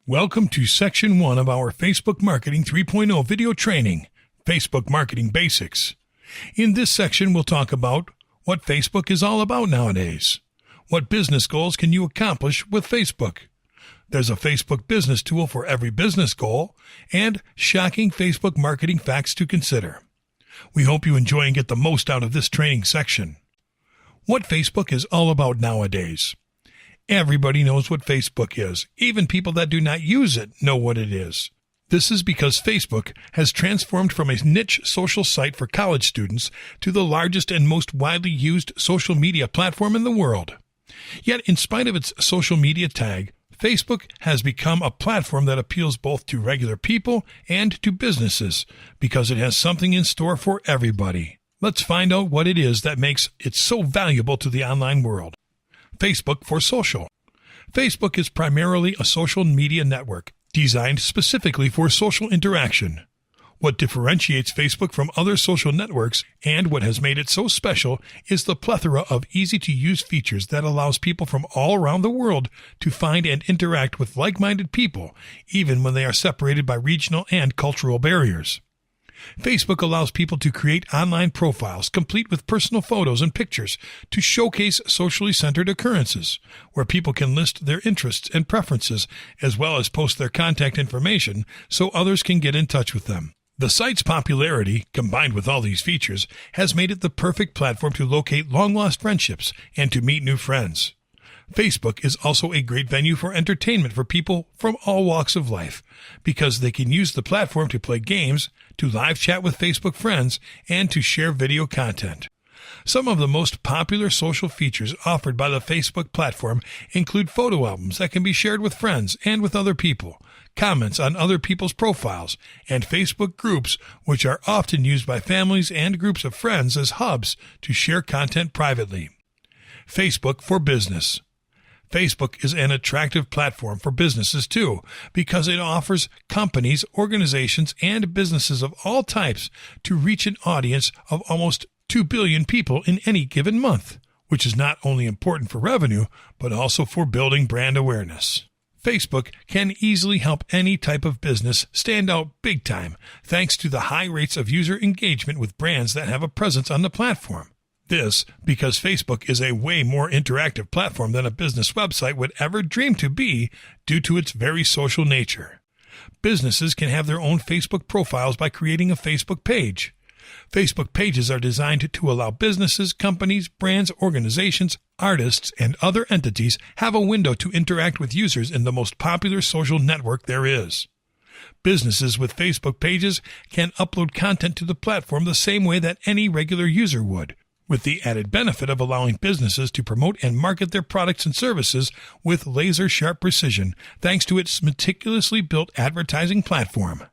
Welcome to Section 1 of our Facebook Marketing 3.0 video training, Facebook Marketing Basics. In this section, we'll talk about what Facebook is all about nowadays. What business goals can you accomplish with Facebook? There's a Facebook business tool for every business goal, and shocking Facebook marketing facts to consider. We hope you enjoy and get the most out of this training section. What Facebook is all about nowadays. Everybody knows what Facebook is. Even people that do not use it know what it is. This is because Facebook has transformed from a niche social site for college students to the largest and most widely used social media platform in the world. Yet, in spite of its social media tag, Facebook has become a platform that appeals both to regular people and to businesses because it has something in store for everybody. Let's find out what it is that makes it so valuable to the online world. Facebook for social. Facebook is primarily a social media network designed specifically for social interaction. What differentiates Facebook from other social networks and what has made it so special is the plethora of easy-to-use features that allows people from all around the world to find and interact with like-minded people, even when they are separated by regional and cultural barriers. Facebook allows people to create online profiles complete with personal photos and pictures to showcase socially centered occurrences, where people can list their interests and preferences as well as post their contact information so others can get in touch with them. The site's popularity, combined with all these features, has made it the perfect platform to locate long-lost friendships and to meet new friends. Facebook is also a great venue for entertainment for people from all walks of life because they can use the platform to play games, to live chat with Facebook friends, and to share video content. Some of the most popular social features offered by the Facebook platform include photo albums that can be shared with friends and with other people, comments on other people's profiles, and Facebook groups, which are often used by families and groups of friends as hubs to share content privately. Facebook for business. Facebook is an attractive platform for businesses too, because it offers companies, organizations, and businesses of all types to reach an audience of almost 2 billion people in any given month, which is not only important for revenue, but also for building brand awareness. Facebook can easily help any type of business stand out big time, thanks to the high rates of user engagement with brands that have a presence on the platform. This because Facebook is a way more interactive platform than a business website would ever dream to be due to its very social nature. Businesses can have their own Facebook profiles by creating a Facebook page. Facebook pages are designed to allow businesses, companies, brands, organizations, artists, and other entities have a window to interact with users in the most popular social network there is. Businesses with Facebook pages can upload content to the platform the same way that any regular user would, with the added benefit of allowing businesses to promote and market their products and services with laser-sharp precision thanks to its meticulously built advertising platform.